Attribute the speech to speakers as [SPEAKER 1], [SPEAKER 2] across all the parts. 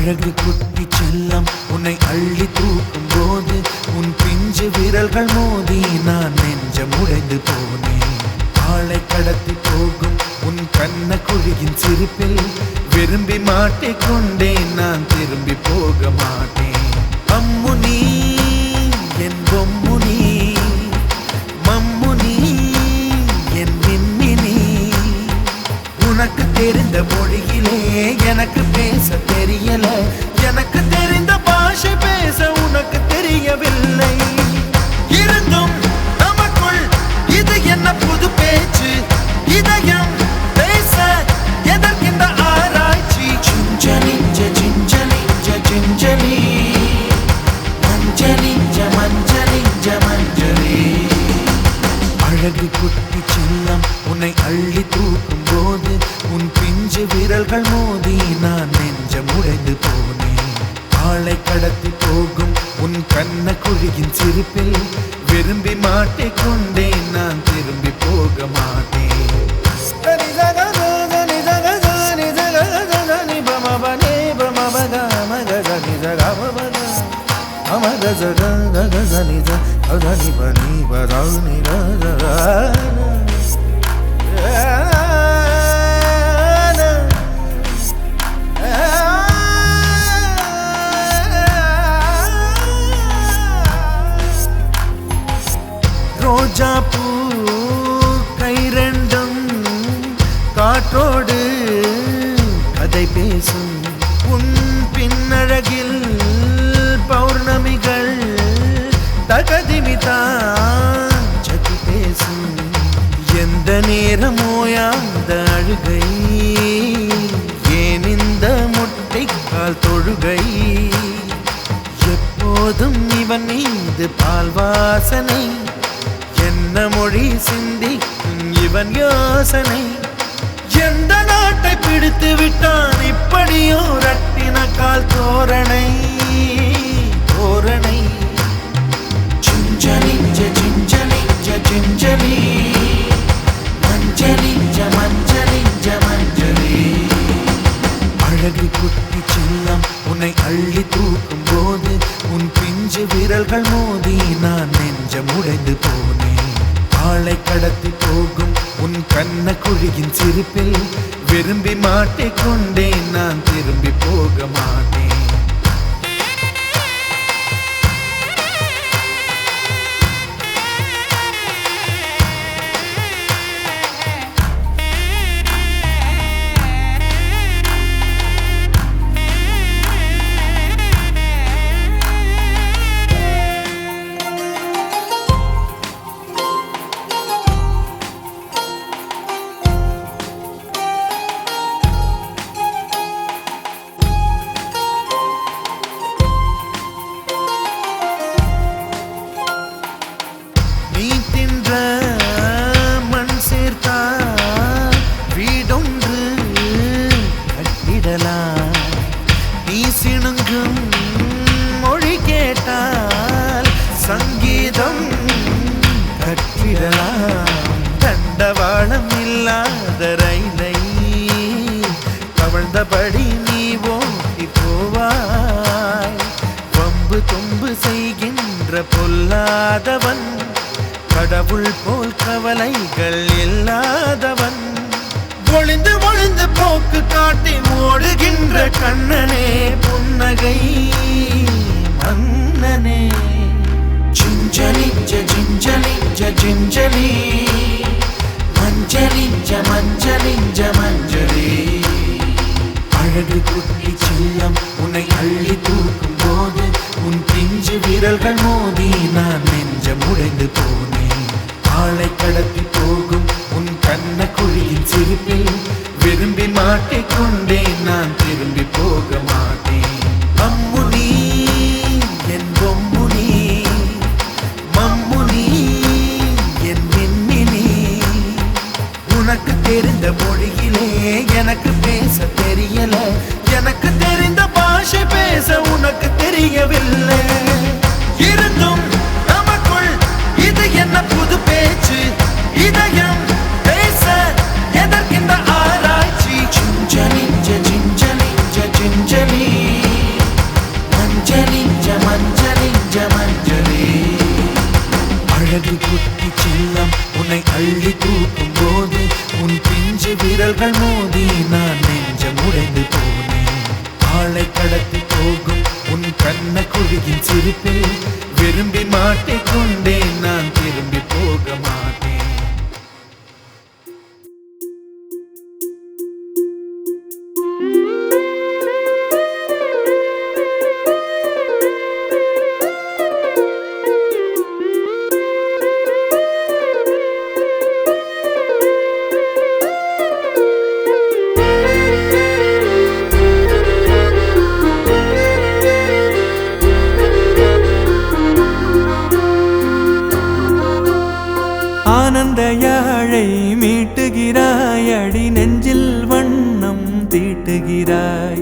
[SPEAKER 1] அழகு குட்டி செல்லம் உன்னை அள்ளி தூக்கும் போது உன் பிஞ்சு விரல்கள் மோதி நான் நெஞ்சம் உடைந்து போனேன். ஆளை கடத்தி போகும் உன் கண்ண குழியின் சிரிப்பில் விரும்பி மாட்டிக்கொண்டேன். நான் திரும்பி போக மாட்டேன். அம்முனி என் பொம்முனி, மம்முனி என் மின்மினி. உனக்கு தெரிந்த மொழியிலே எனக்கு பேச தெரியல. எனக்கு தெரிந்த பாஷை பேச உனக்கு தெரியவில்லை. இருந்தும் நமக்குள் இது என்ன புது பேச்சு? இதயம் பேச எதற்கின்ற ஆராய்ச்சி? Gingelly gingelly gingelly மஞ்சளி மஞ்சளி மஞ்சளி. அழகு குட்டி செல்லம் உன்னை அள்ளி தூக்கும் போது உன் பிஞ்சு விரல்கள் மோதி நான் நெஞ்சம் உடைந்து போனேன். ஆளை கடத்தி போகும் உன் கண்ண குழியின் சிரிப்பில் விரும்பி மாட்டிக்கொண்டேன். நான் திரும்பி போக மாட்டேன். ரோஜா பூ கை ரெண்டும் காற்றோடு கதை பேசும். உன் பின்னழகில் பௌர்ணமிகள் தகதிமிதான் சதி பேசும். எந்த நேரமோ அந்த அழுகை, ஏன் இந்த முட்டைக்கால் தொழுகை? எப்போதும் இவன் மீது பால் வாசனை. என்ன மொழி சிந்திக்கும் இவன் யோசனை? எந்த நாட்டை பிடித்து விட்டான் இப்படியோ ரட்டின கால் தோரணை தோரணை. Gingelly gingelly gingelly மஞ்சளி மஞ்சளி மஞ்சளி. அழகு குட்டி செல்லம் உன்னை அள்ளி தூக்கும் போது உன் பிஞ்சு விரல்கள் மோதி நான் நெஞ்சம் உடைந்து போனேன். ஆளை கடத்தி போகும் உன் கண்ண குழியின் சிரிப்பில் விரும்பி மாட்டிக்கொண்டேன். நான் திரும்பி போக மாட்டேன். மண் சேர்த்தா வீடொன்று கட்டிடலாம். நீ சிணுங்கும் மொழி கேட்டால் சங்கீதம் கட்டிடலாம். தண்டவாளம் இல்லாத ரயிலை கவழ்ந்தபடி நீ ஓட்டி போவாய். வம்பு தும்பு செய்கின்ற பொல்லாதவன், கடவுள் போல் கவலைகள் இல்லாதவன். ஒளிந்து ஒளிந்து போக்கு காட்டி ஓடுகின்ற கண்ணனே புன்னகை மன்னனே. Gingelly gingelly gingelly மஞ்சளி மஞ்சளி மஞ்சளி. அழகு குட்டி செல்லம் உன்னை அள்ளி தூக்கும் போது உன் பிஞ்சு விரல்கள் மோதி நான் நெஞ்சம் உடைந்து போனேன். ஆளை கடத்தி போகும் உன் கண்ண குழியின் சிரிப்பில் விரும்பி மாட்டிக்கொண்டேன். நான் திரும்பி போக மாட்டேன். அம்முனி என் பொம்முனி, மம்முனி என் மின்மினி. உனக்கு தெரிந்த மொழியிலே எனக்கு பேச தெரியல. எனக்கு தெரிந்த பாஷை பேச உனக்கு தெரியவில்லை. இருந்தும் நமக்குள் இது என்ன புது பேச்சு? இதயம் பேச எதற்கின்ற ஆராய்ச்சி? சிஞ்சலி சிஞ்சலி சிஞ்சலி அழகு குட்டி செல்லம் உன்னை அள்ளி தூக்கும் போது உன் பிஞ்சு விரல்கள் மோதி நான் நெஞ்சம் உடைந்து போனேன். ஆளை கடத்தி போகும் உன் கண்ண குழியின் சிரிப்பில் விரும்பி மாட்டிக்கொண்டேன், நான் திரும்பி போக மாட்டேன்.
[SPEAKER 2] ஆனந்த யாழை மீட்டுகிறாய், அடி நெஞ்சில் வண்ணம் தீட்டுகிறாய்.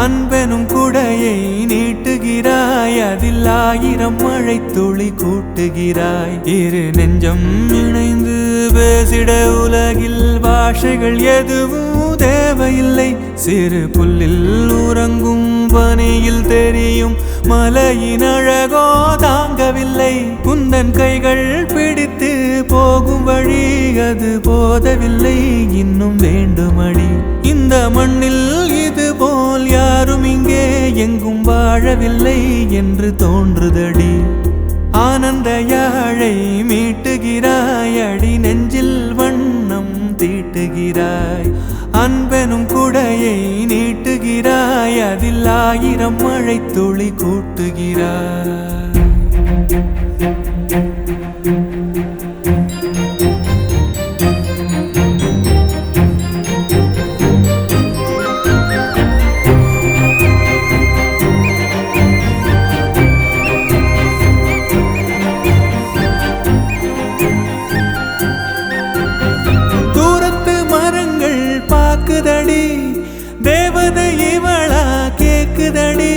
[SPEAKER 2] அன்பெனும் குடையை நீட்டுகிறாய், அதில் 1000 மழை துளி கூட்டுகிறாய். இரு நெஞ்சம் இணைந்து பேசிட உலகில் பாஷைகள் எதுவும் தேவையில்லை. சிறு புல்லில் உறங்கும் பனியில் தெரியும் மலையின் அழகோ தாங்கவில்லை. குந்தன் கைகள் பிடித்து போகும் வழி அது போதவில்லை, இன்னும் வேண்டுமடி. இந்த மண்ணில் இது போல் யாரும் இங்கே எங்கும் வாழவில்லை என்று தோன்றுதடி. ஆனந்த யாழை மீட்டுகிறாய், அடி நெஞ்சில் வண்ணம் தீட்டுகிறாய். அன்பெனும் குடையை நீட்டுகிறாய், அதில் 1000 மழை துளி கூட்டுகிறாய். பாக்குதடி தேவதை இவளா கேக்குதடி,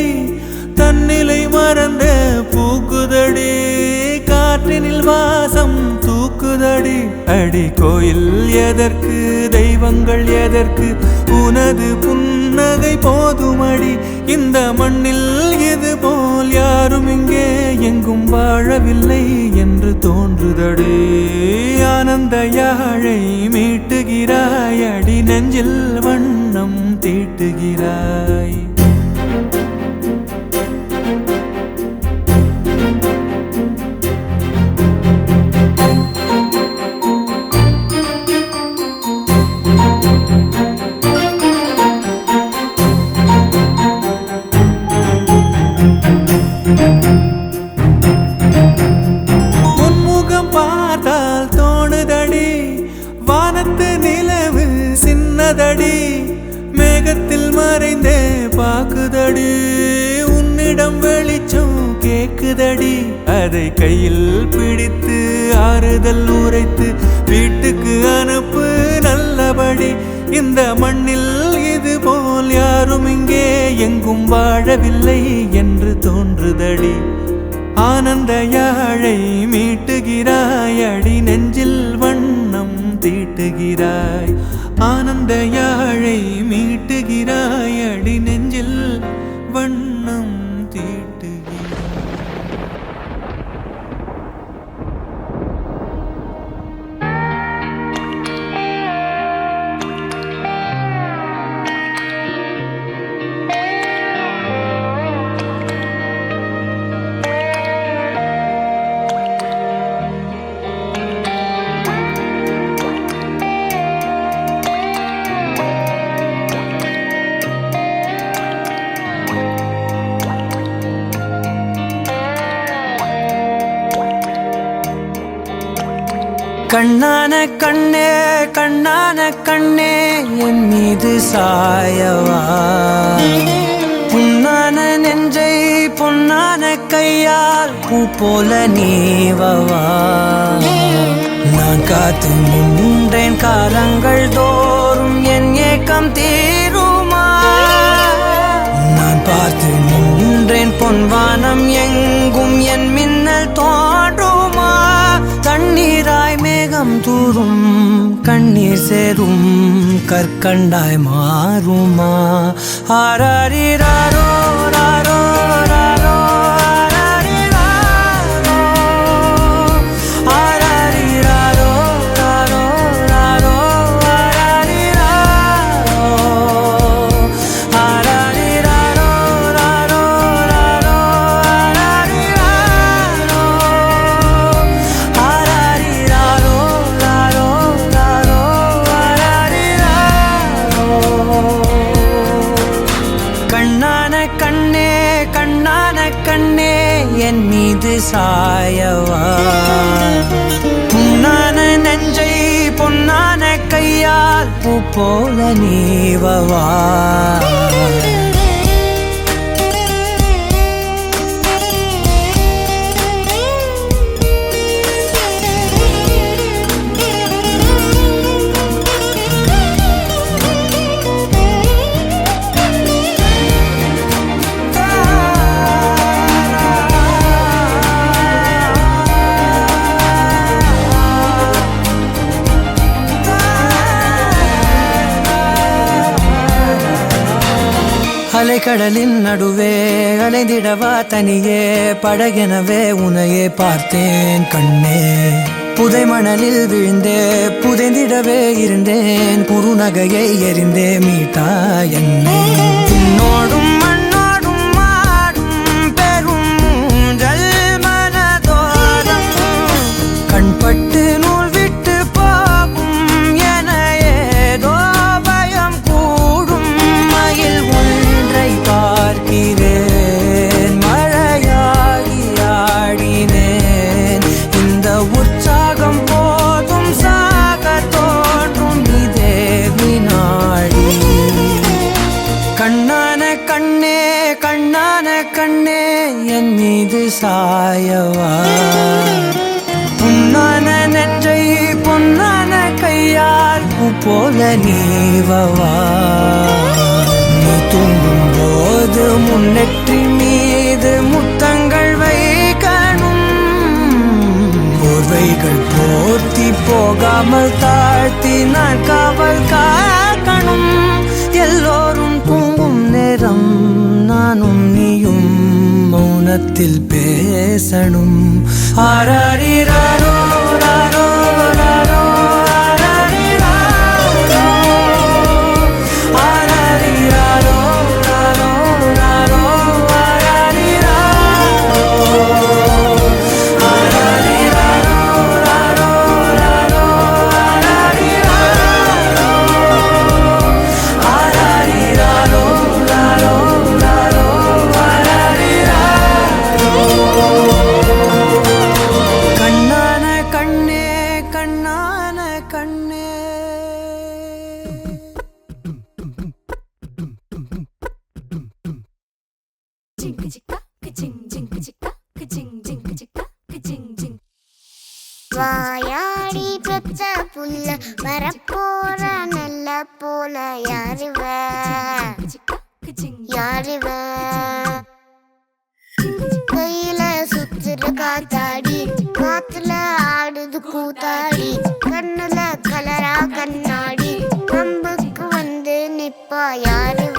[SPEAKER 2] தன்னிலை மறந்த பூக்குதடி, காற்றினில் வாசம் தூக்குதடி. அடி கோயில் எதற்கு, தெய்வங்கள் எதற்கு, உனது புன்னகை போதுமடி. இந்த மண்ணில் இது போல் யாரும் இங்கே எங்கும் வாழவில்லை என்று தோன்றுதடி. ஆனந்த யாழை மீட்டுகிறாய், அடி நெஞ்சில் வண்ணம் தீட்டுகிறாய். பார்த்தால் தோணுதடி, வானத்து நிலவு சின்னதடி, மேகத்தில் மறைந்தே பாக்குதடி. உன்னிடம் வெளிச்சம் கேக்குதடி, அதை கையில் பிடித்து ஆறுதல் உரைத்து வீட்டுக்கு அனுப்பு நல்லபடி. இந்த மண்ணில் இது போல் யாரும் இங்கே எங்கும் வாழவில்லை என்று தோன்றுதடி. ஆனந்த யாழை மீட்டுகிறாய், அடி நெஞ்சில் வண்ணம் தீட்டுகிறாய். ஆனந்த யாழை மீட்டுகிறாய், அடி நெஞ்சில் வண்ணம் தீட்டுகிறாய். கண்ணான கண்ணே கண்ணான கண்ணே என் மீது சாயவா, புண்ணான நெஞ்சை பொன்னான கையால் பூ போல நீவவா. நான் காத்து நின்றேன் காலங்கள் தோறும் என் ஏக்கம் தீருமா. நான் பார்த்து நின்றேன் பொன்வானம் எங்கும் என் மின்னல் தோன்றுமா. தண்ணீராய் மேகம் தூரும் கண்ணீர் சேரும் கற்கண்டாய் மாறுமா. ஆராரிராரோ ராரோ ராரோ ஆராரிராரோ பூ போல நீவவா அலைக்கடலின் நடுவே அலைந்திடவா தனியே படகெனவே உனையே பார்த்தேன் கண்ணே புதை மணலில் விழுந்தே புதைந்திடவே இருந்தேன் குறுநகையை எறிந்தே மீட்டா என்னை உன்னோடும் மண்ணோடும் மாடும் பெரும் ஊஞ்சல் மனதோரம் கண்பட்டு நூல் விட்டு போகும் என ஏதோ பயம் கூடும் மயில் பார்க்கிறேன் மழையாகி ஆடினேன் இந்த உற்சாகம் போதும் சாக தோன்றும் இதே வினாடி கண்ணான கண்ணே கண்ணான கண்ணே என் மீது சாயவா புண்ணான நெஞ்சை பொன்னான கையால் பூ போல நீவவா நீ தூங்கும் போது முன்னெற்றி மீது முத்தங்கள் வைக்கணும் போர்வைகள் போர்த்தி போகாமல் தாழ்த்தி நான் காவல் காக்கணும் எல்லோரும் தூங்கும் நேரம் நானும் நீயும் மௌனத்தில் பேசணும் ஆராரிராரோ ராரோ ராரோ
[SPEAKER 3] வாயாடி பெத்த புள்ள வரப்போற நல்ல போல யாருவ யாருவ கையில சுத்துற காத்தாடி காத்துல ஆடுது கூத்தாடி கண்ணுல கலரா கண்ணாடி நம்புக்கு வந்து நிப்பா யாருவ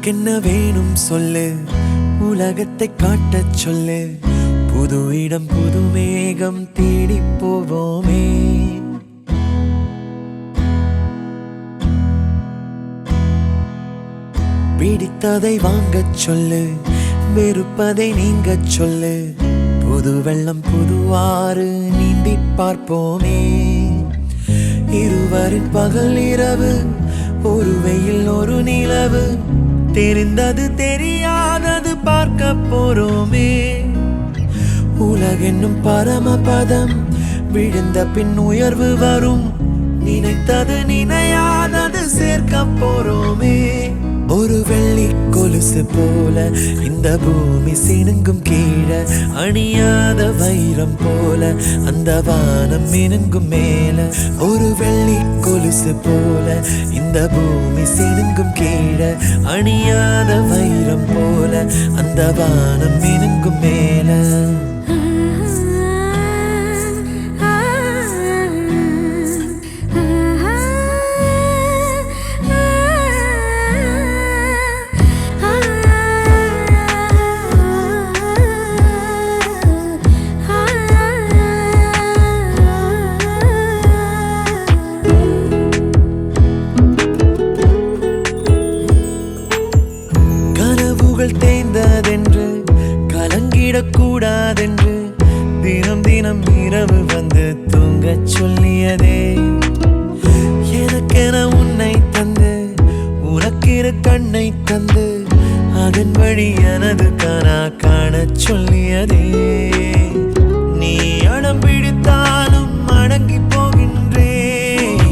[SPEAKER 2] உனக்கென்ன வேணும் சொல்லு, உலகத்தை காட்டச் சொல்லு, புது இடம் புது மேகம் தேடி போவோமே. பிடித்ததை வாங்கச் சொல்லு, வெறுப்பதை நீங்கச் சொல்லு, புது வெள்ளம் புதுவாறு நீந்தி பார்ப்போமே. இருவரின் பகல் இரவு, ஒரு வெயில் ஒரு நிலவு, தெரிந்தது தெரியாதது பார்க்க போறோமே. உலகென்னும் பரமபதம், விழுந்த பின் உயர்வு வரும், நினைத்தது நினையாதது சேர்க்க போறோமே. ஒரு வெள்ளி கொலுசு போல இந்த பூமி சினுங்கும் கீழே, அணியாத வைரம் போல அந்த வானம் மினுங்கும் மேல. ஒரு வெள்ளி கொலுசு போல இந்த பூமி சினுங்கும் கீழே, அணியாத வைரம் போல அந்த வானம் மினுங்கும் மேல. தேய்ந்ததென்று கலங்கிடக்கூடாதென்று தினம் தினம் இரவு வந்து தூங்கச் சொல்லியதே. எனக்கென உன்னை தந்து உனக்கிரு கண்ணை தந்து, அதன் வழி எனது கனா காணச் சொல்லியதே. நீ அடம் பிடித்தாலும் அடங்கி போகின்றேன்,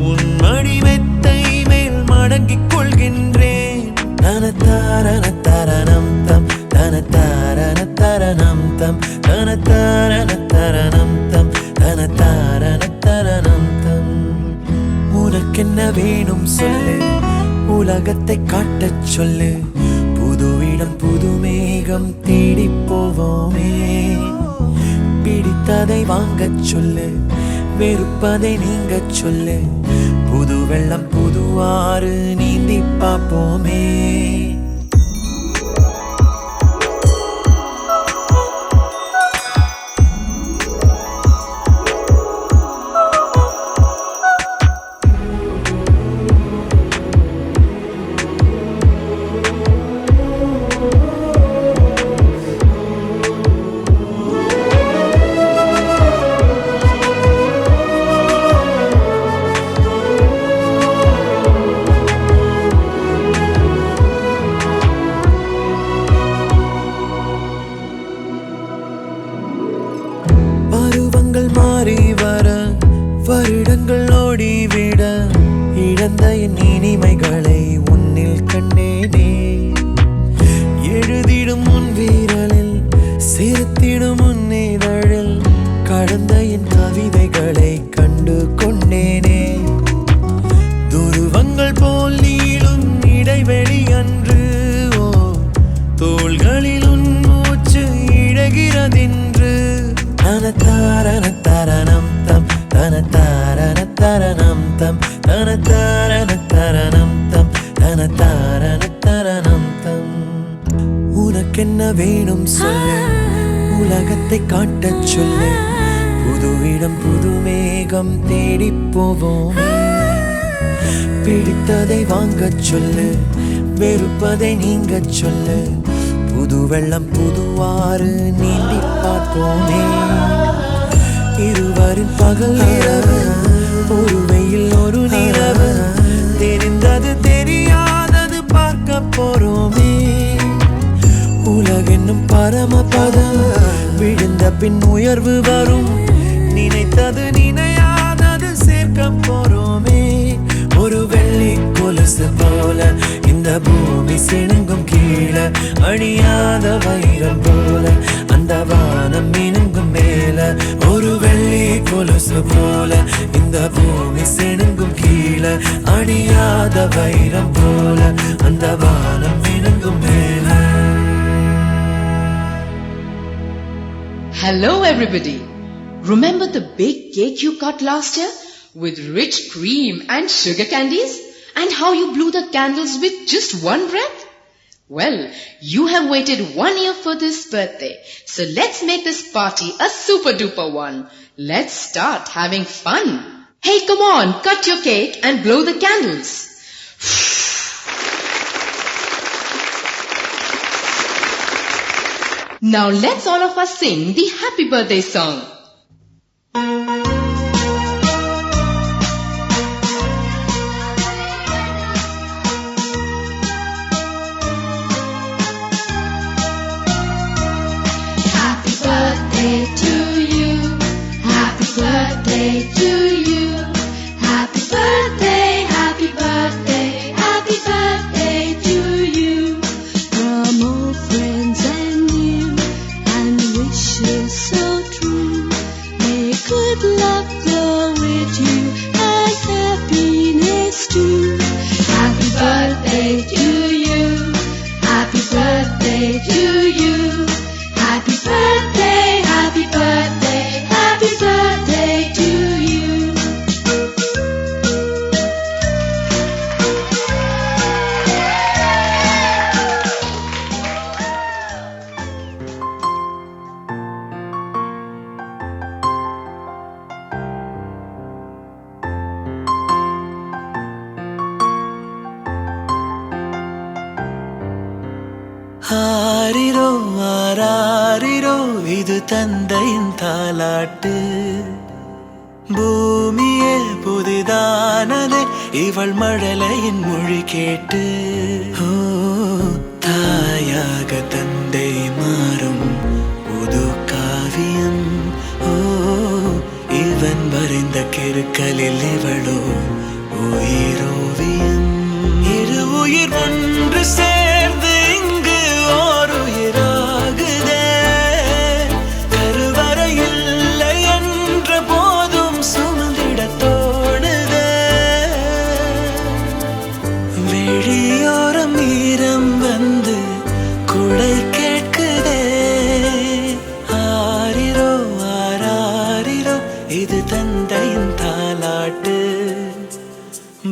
[SPEAKER 2] உன் மடி மெத்தை மேல் மடங்கிக் கொள்கின்றேன். தனதாரண தரணம் தம், தனதாரண தரணம் தம், தனதாரண தரணம் தம், தனதாரண தரணம் தம். உனக்கென்ன வேணும் சொல்லு, உலகத்தை காட்டச் சொல்லு, புது இடம் புது மேகம் தேடி போவோமே. பிடித்ததை வாங்கச் சொல்லு, வெறுப்பதை நீங்கச் சொல்லு, புது வெள்ளம் புதுவாறு நீந்தி பார்ப்போமே. மாறி வர வருடங்கள் ஓடிவிட, இழந்த என் இனிமைகளை உன்னில் கண்டேனே. எழுதிடும் உன் வீரலில் சிரித்திடும் உன் இதழில், கடந்த என் கவிதைகளை கண்டு கொண்டேனே. துருவங்கள் போல் நீளும் இடைவெளி அன்று, ஓ தோள்களில் உன் மூச்சு இழகிறதென்று. தனதாரண தரணம் தம், தனதாரண தரணம் தம், தனதாரண தரணம் தம், தனதாரண தரணம் தம். உனக்கென்ன வேணும் சொல்லு, உலகத்தை காட்டச் சொல்லு, புது இடம் புது மேகம் தேடி போவோம். பிடித்ததை வாங்கச் சொல்லு, வெறுப்பதை நீங்கச் சொல்லு, புது வெள்ளம் புதுவாறு நீந்தி பார்ப்போமே. இருவரின் பகல் இரவு, ஒரு வெயில் ஒரு நிலவு, தெரிந்தது தெரியாதது பார்க்க போறோமே. உலகென்னும் பரமபதம், விழுந்த பின் உயர்வு வரும், நினைத்தது நினையாதது சேர்க்க போறோமே. ஒரு வெள்ளி கொலுசு போல இந்த பூமி சினுங்கும் கீழே, அணியாத வைரம் போல அந்த வானம் மினுங்கும் மேல. ஒரு வெள்ளி கொலுசு போல இந்த பூமி சினுங்கும் கீழே, அணியாத வைரம் போல அந்த வானம் மினுங்கும் மேல.
[SPEAKER 4] Hello everybody! Remember the big cake you cut last year with rich cream and sugar candies? And how you blew the candles with just one breath? Well, you have waited 1 year for this birthday. So let's make this party a super duper one. Let's start having fun. Hey, come on, cut your cake and blow the candles. Now let's all of us sing the happy birthday song.
[SPEAKER 5] Happy birthday to you. Happy birthday to you. Happy birthday, happy birthday, happy birthday to you. From old friends and new, and wishes so true. May good luck go with you, and happiness too. Happy birthday to you. Happy birthday to you. Happy birthday, happy birthday, happy birthday to you.
[SPEAKER 2] ஆரிரோ ஆராரிரோ இது தந்தையின் தாலாட்டு பூமியே புதிதானதே இவள் மழலையின் மொழி கேட்டு ஓ தாயாக தந்தை மாறும் புது காவியம் ஓ இவன் வரைந்த கிறுக்கலில் இவளோ உயிரோவியம் இரு உயிர் ஒன்று சேர்ந்து இங்கு ஓர் உயிராகுதே கருவறை இல்லை என்ற போதும் சுமந்திட தோணுதே வெளியோரம் ஈரம் வந்து குடை கேட்குதே ஆரிரோ ஆராரிரோ இது தந்தையின் தாலாட்டு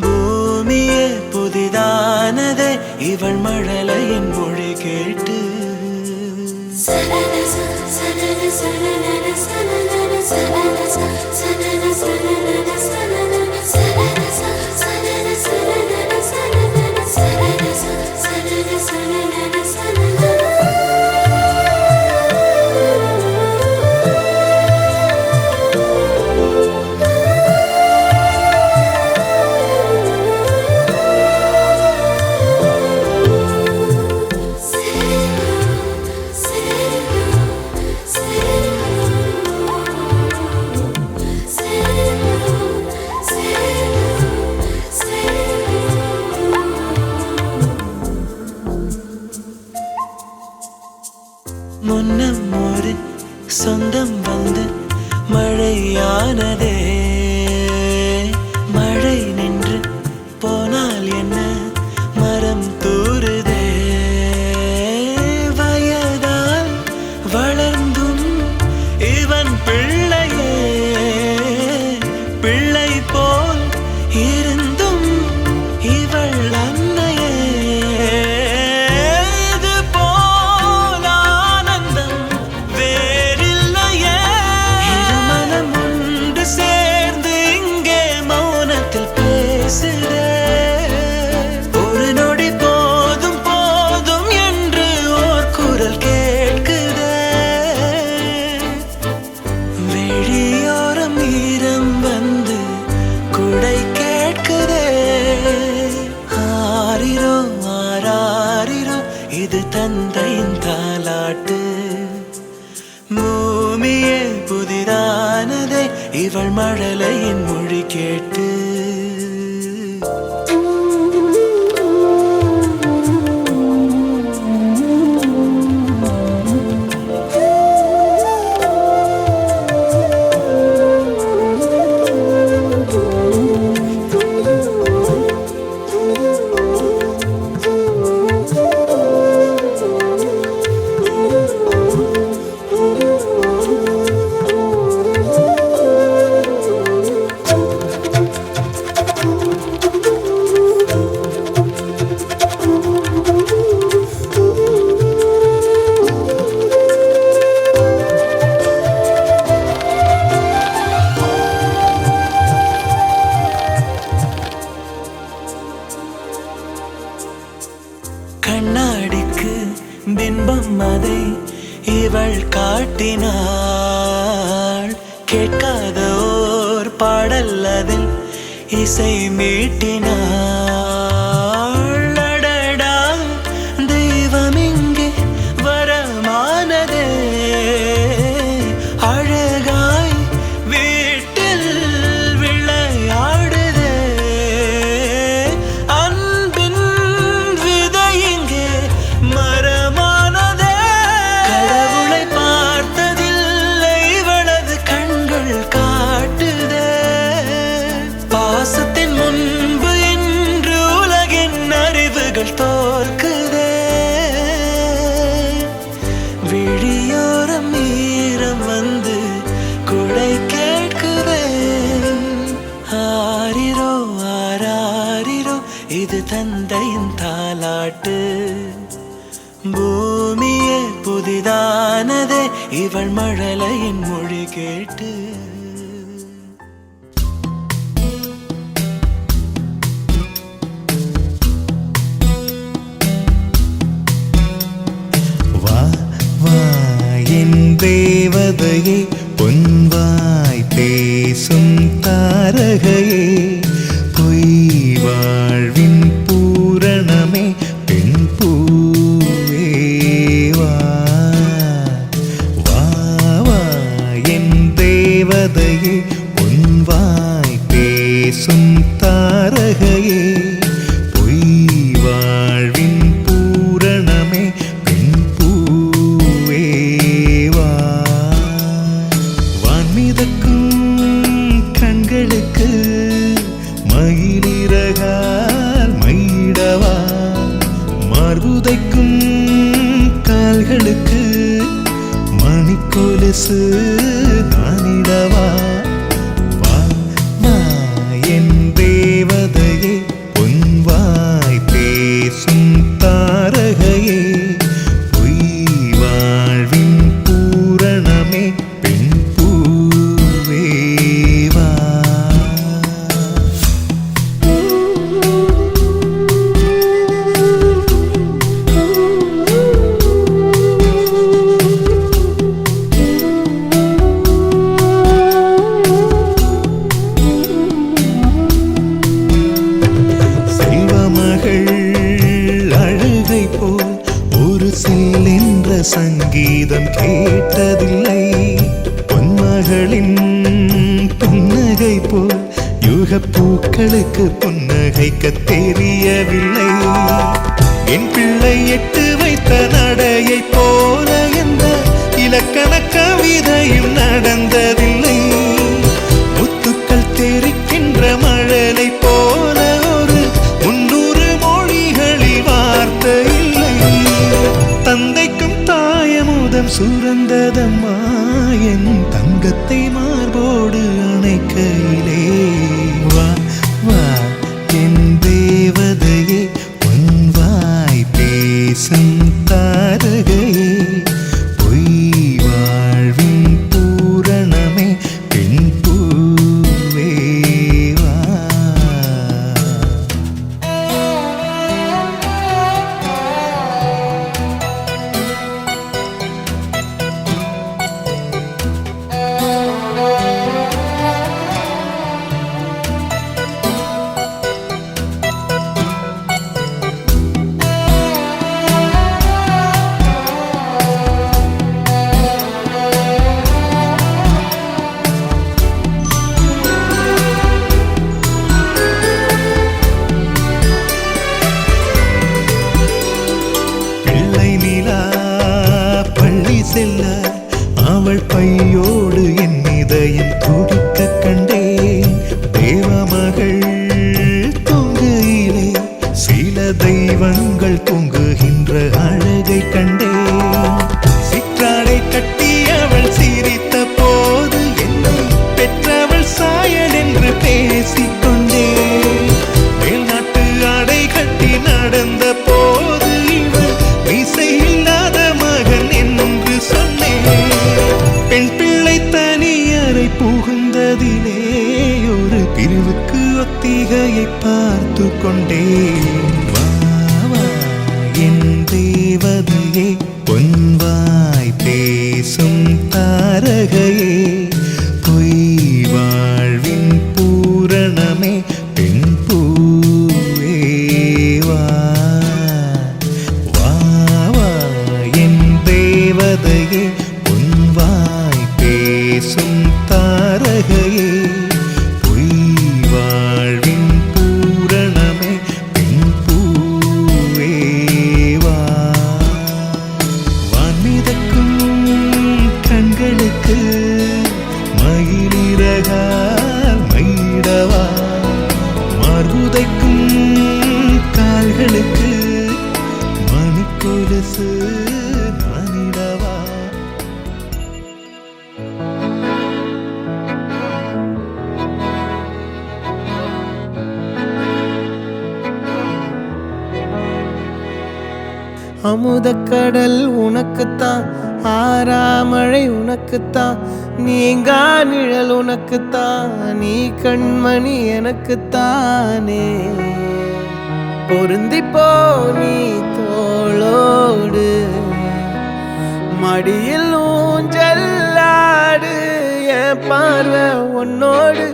[SPEAKER 2] பூமியே புதிதானதே இவள் மழலையின் மொழி கேட்டு முன்னம் ஒரு சொந்தம் வந்து மழையானதே மழை நின்று போனால் என்ன மரம் தூறுதே வயதால் வளர்ந்தும் இவன் பிள்ளையே பிள்ளை போல் இருந்தும் இவள் அன்னையே இது போல் ஆனந்தம் வேறில்லையே இரு மனம் ஒன்று சேர்ந்து இங்கே மௌனத்தில் பேசுதே ஒரு நொடி போதும் போதும் என்று ஓர் குரல் கேட்குதே வெளியோரம் ஈரம் வந்து குடை கேட்குதே ஆரிரோ ஆராரிரோ இது தந்தையின் தாலாட்டு பூமியே புதிதானதே இவள் மழலையின் மொழி கேட்டு அதை இவள் காட்டினாள். கேட்காத ஓர் பாடல் அதில் இசை மீட்டினாள். அடடா தெய்வம் இங்கே வரமானதே, அழகாய் வீட்டில் விளையாடுதே. அன்பின் விதை இங்கே மரமானதே. கடவுளை பார்த்ததில்லை இவளது கண்கள் காட்டுதே. பாசத்தின் முன்பு இன்று உலகின் அறிவுகள் தோற்குதே. விழியோரம் ஈரம் வந்து குடை கேட்குதே. ஆரிரோ ஆராரிரோ இது தந்தையின் தாலாட்டு. பூமியே புதிதானதே இவள் மழலையின் மொழி கேட்டு.
[SPEAKER 6] வா வா என் தேவதையே, பொன்வாய் பேசும் தாரகையே, பொய் வாழ்வின் பூரணமே, பெண் பூவே வா. வா வா என் தேவதையே, பொன்வாய் பேசும் தாரகையே, பொய் வாழ்வின் பூரணமே, பெண் பூவே வா. வான்மிதக்கும் கண்களுக்கு மயிலிறகால் மயிடவா, மார்புதைக்கும் கால்களுக்கு மணிக்கொலுசு நானிடவா. வா வா என் தேவதையே, பொன்வாய் பேசும் தாரகையே, பொய் வாழ்வின் பூரணமே, பெண் பூவே வா. செல்வமகள் அழுகை போல் ஒரு செல்லென்ற சங்கீதம் கேட்டதில்லை. பொன்மகளின் புன்னகை போல் யுகப்பூக்களுக்கு புன்னகைக்க தெரியவில்லை. என் பிள்ளை எட்டு வைத்த நடையை போல எந்த இலக்கண கவிதையும் நடந்ததில்லை. முத்துக்கள் தெரிக்கின்ற மழலை போல ஒரு 300 மொழிகளில் வார்த்தை இல்லை. தந்தைக்கும் தாயமுதம் சுரந்ததம்மா என் தங்கத்தை மார்போடு அணைக்கையிலே. வா வா என் தேவதையே, பொன்வாய் பேசும் தாரகையே, பொய் வாழ்வின் பூரணமே, பெண் பூவே வா. பிள்ளை நிலா பள்ளி செல்ல அவள் பையோடு என் இதயம் துடிக்க கண்டேன். தேவமகள் தூங்குயிலே சில தெய்வங்கள் தூங்குகின்ற அழகை கண்டேன். சிற்றாடை கட்டி அவள் சிரித்த போது என்னை பெற்றவள் சாயல் என்று பேசிக்கொண்டேன். மேல்நாட்டு ஆடை கட்டி நடந்த போது இவள் இசையில்லாத மகன் என்று சொன்னேன். பெண் பிள்ளை தனியறை புகுந்ததிலே ஒரு பிரிவுக்கு ஒத்திகையை பார்த்து கொண்டேன். வா வா என் தேவதையே, பொன் உதைக்கும் கால்களுக்கு மணிக்கொலுசு நானிடவா?
[SPEAKER 2] அமுதக்கடல் உனக்குத்தான், ஆறாமழை உனக்குத்தான், நீங்கா நிழல் உனக்குத்தான், நீ கண்மணி எனக்குத்தானே. பொருந்திப்போ நீ தோளோடு, மடியில் ஊஞ்சல்லாடு, என் பார்வை உன்னோடு,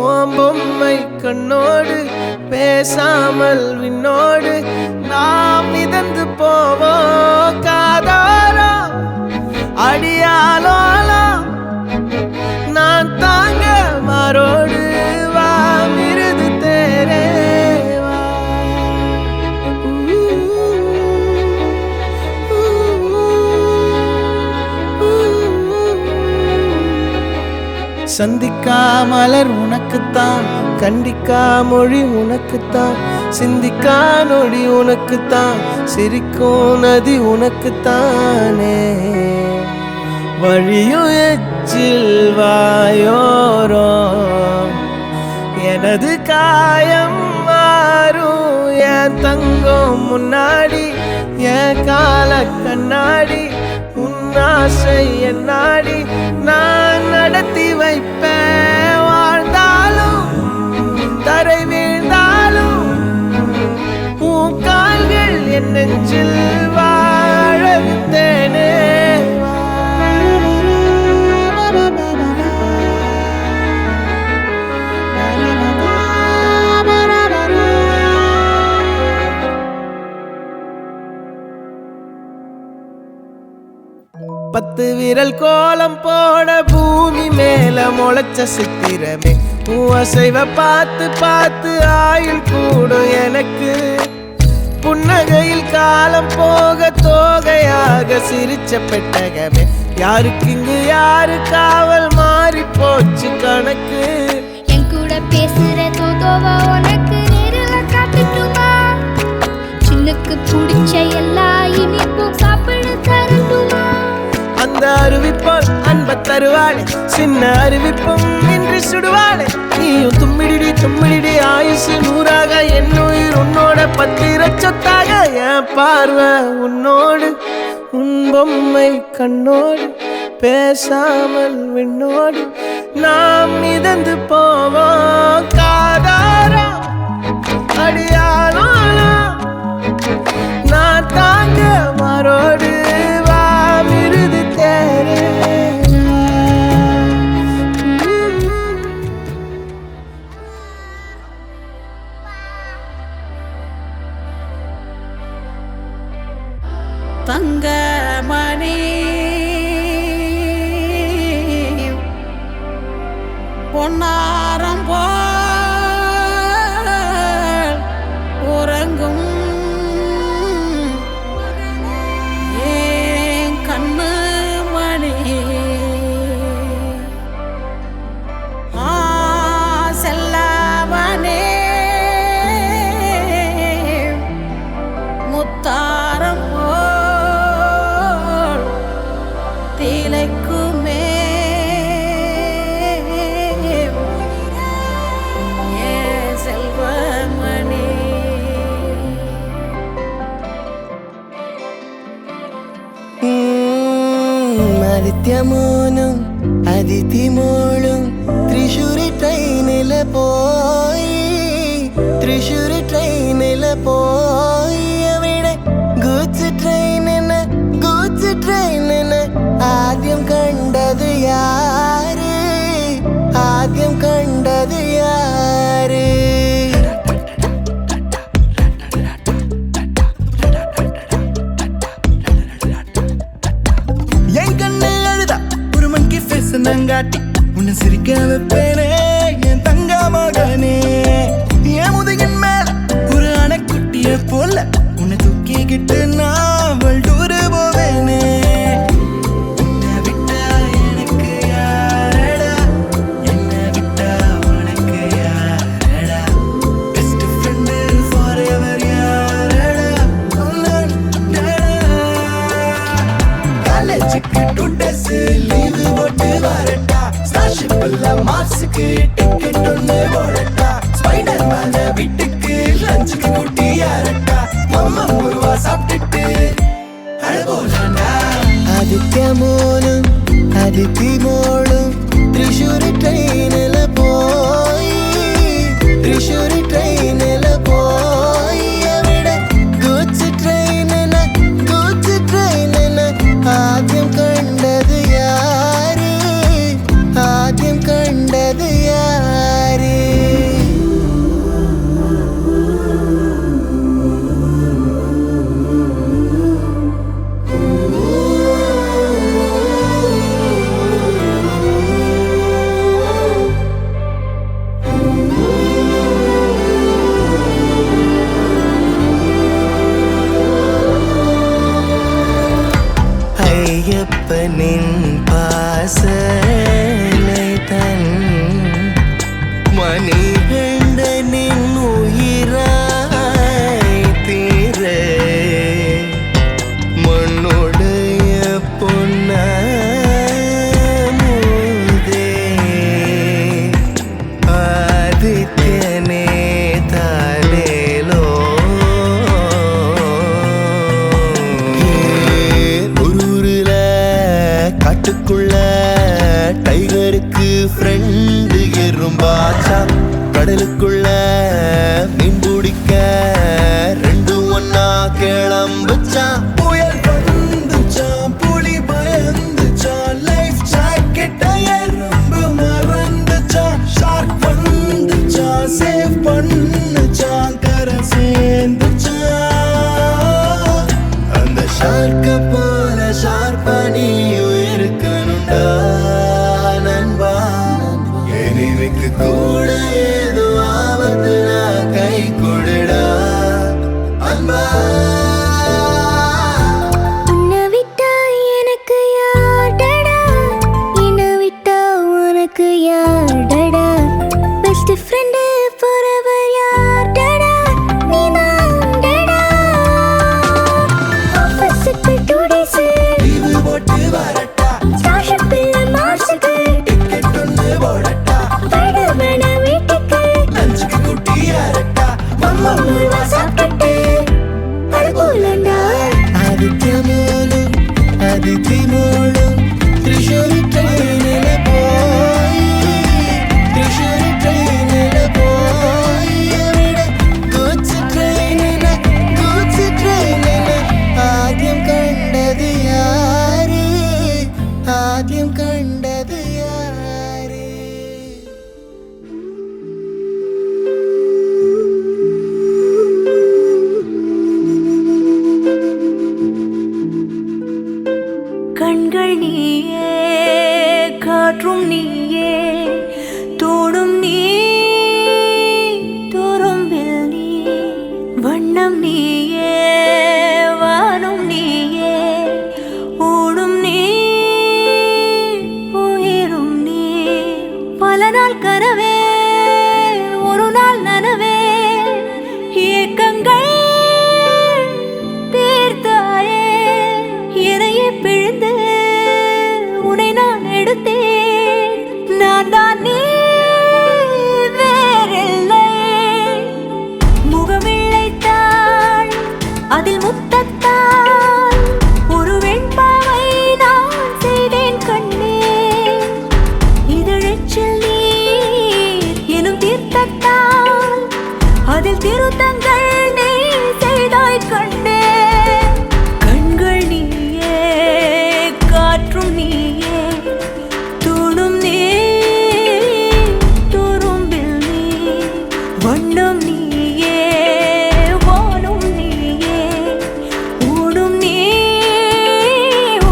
[SPEAKER 2] ஓம் பொம்மை கண்ணோடு, பேசாமல் விண்ணோடு நாம் மிதந்து போவோம் காதாரா அடியாலோலா. நான் தாங்க மாரோடு வா மிருது தேரே வா. சந்திக்கா மலர் உனக்குத்தான், கண்டிக்கா மொழி உனக்குத்தான், சிந்திக்கா நொடி உனக்குத்தான், சிரிக்கும் நதி உனக்குத்தானே. வழியும் எச்சில் வாயோரம் எனது காயம் மாறும், என் தங்கம் முன்னாடி என் கால கண்ணாடி, உன்னாசை என்னாடி நான் நடத்தி வைப்பேன். வாழ்ந்தாலும் தரை வீழ்ந்தாலும் உன் கால்கள் என் நெஞ்சில் வாழ விட்டேனே. பத்து விரல் கோலம் போட பூமி மேல முளைச்ச சித்திரமே, அசைவ பார்த்து பார்த்து ஆயுள் கூடும் எனக்கு. புன்னகையில் காலம் போக தோகையாக சிரிச்ச பெட்டகமே, யாருக்கு இங்கு யாரு காவல் மாறி போச்சு கணக்கு.
[SPEAKER 5] என் கூட பேசுற தோதோவா உனக்கு நேரில் காட்டுட்டுமா? சின்னுக்கு பிடிச்ச எல்லா இனிப்பும் சாப்பிட தரட்டுமா?
[SPEAKER 2] அந்த அறிவிப்போல் அன்ப தருவாளே, சின்ன அறிவிப்பும் இன்று சுடுவாளே. நீயும் தும்மிடி தும்மிடி ஆயுசு நூறாக, என் உயிர் உன்னோட பத்திர சொத்தாக. என் பார்வை உன்னோடு, உன் பொம்மை கண்ணோடு, பேசாமல் விண்ணோடு நாம் மிதந்து போவோம் காதாரா அடியாலோலா. நான் தாங்க மாரோடு வா மிருது தேரே.
[SPEAKER 7] தங்கமணி பொன்னாரம் போல் உறங்கும் ஏன் கண்ணு மணி. செல்லவனே முத்தாரம் போல் திளைக்குமே ஏன் செல்வமணி.
[SPEAKER 2] ആദിത്യമോനും അതിഥിമോളും തൃശ്ശൂരി ട്രെയിനില് പോയി, തൃശ്ശൂരി ട്രെയിനില് പോയി. അവിടെ ഗൂഡ്സ് ട്രെയിനിന് ആദ്യം കണ്ടത് യാര്, ആദ്യം കണ്ടത് യാര്? என் கண்ணு அழுதா ஒரு மங்கி ஃபேஸ் நங்காட்டி, உன்னை சிரிக்க வைப்பேனே என் தங்க மகனே. என் முதுகின் மேல ஒரு அணைக்குட்டிய போல உன்னை தூக்கிக்கிட்டு நான் டூரு போவேனே. உன்னை விட்டா எனக்கு யாரு? அதித்தி மோளும் திரிஷூரி ட்ரெயினில் போய் திரிஷூரி ட்ரெயினில் போய் விட கூச்சு ட்ரெயினில் ஆദ്യം கண்டது யாரு ஆദ്യം கண்டது யாரு ஐயப்பனின் பாசனை தன் மணிகண்டனின் உயிராய் தீர மண்ணுடைய பொன்னமுதே ஆதித்யனே தாலேலோ காட்டுக்குள்ள டைகருக்கு ஃப்ரெண்டு எறும்பாச்சா கடலுக்குள்ள மீன் பிடிக்க ரெண்டு ஒன்னா கிளம்புச்சா புயல் வந்துச்சா புலி பயந்துச்சா லைஃப் ஜாக்கெட்ட எறும்பு மறந்துச்சா ஷார்க் வந்துச்சா சேவ் பண்ணுச்சா கரை சேர்ந்துச்சா அந்த ஷார்க்க போல ஷார்ப்பா நீயும் இருக்கணும்டா நண்பா எனிமிக்கு கூட ஏதோ ஆபத்து நான் கை கொடுடா அன்பா
[SPEAKER 5] உன்னை விட்டா எனக்கு யார்டா என்னை விட்டா உனக்கு யார்டா பெஸ்ட் ஃப்ரெண்டு forever யார்டா நீதான்டா ஆஃபீஸுக்கு 2 days
[SPEAKER 2] லீவு போட்டு வரட்டா
[SPEAKER 5] ஸ்டார்ஷிப்பில் மார்ஸுக்கு
[SPEAKER 2] டிக்கெட் ஒன்று போடட்டா
[SPEAKER 5] விடுவேன வீட்டுக்கு
[SPEAKER 2] லஞ்சுக்கு குட்டி அரட்டா
[SPEAKER 5] முழுவா சாப்பிட்டு அழுகூலண்டா
[SPEAKER 2] அதித்தி மோளும் திரிஷூரி ட்ரெயினில் போய் திரிஷூரி ட்ரெயினில் போய் விட கூச்சு ட்ரெயினில் ஆദ്യം கண்டது யாரு ஆദ്യം கண்டது யாரு
[SPEAKER 8] கண்கள் நீயே காற்றும் நீயே தோடும் நீ துரும்பில் நீ வண்ணம் நீயே வானும் நீயே ஓடும் நீ உயிரும் நீ பல நாள் கனவே ஒரு நாள் நனவே ஏக்கங்கள் தீர்த்தாயே என்னையே பிழிந்து உன்னை நான் எடுத்தேன் நான் தான் நீ வேறில்லை முகமிழைத்தாள் அதில் முத்தத்தால் ஒரு வெண்பாவை நான் செய்தேன் கண்ணே இதழச்சில் நீர் எனும் தீர்த்தத்தால் அதில் திருத்தங்கள் நீ செய்தாய் கண்ணே கண்கள் நீயே காற்றும் நீயே தூணும் நீ துரும்பில் நீ வண்ணம் நீயே வானும் நீயே ஓடும் நீ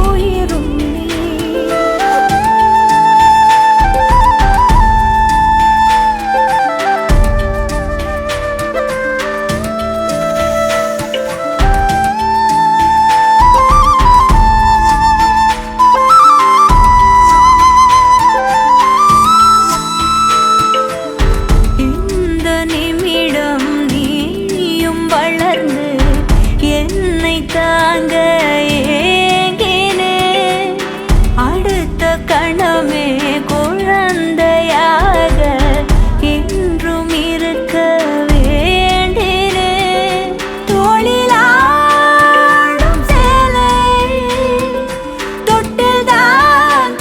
[SPEAKER 8] உயிரும் நீ இந்த நிமிடம் நீயும் வளர்ந்து என்னை தாங்க ஏங்கினே அடுத்த கணமே குழந்தையாக என்றும் இருக்க வேண்டினே தோளிலாடும் சேலை தொட்டில்தான்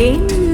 [SPEAKER 8] என்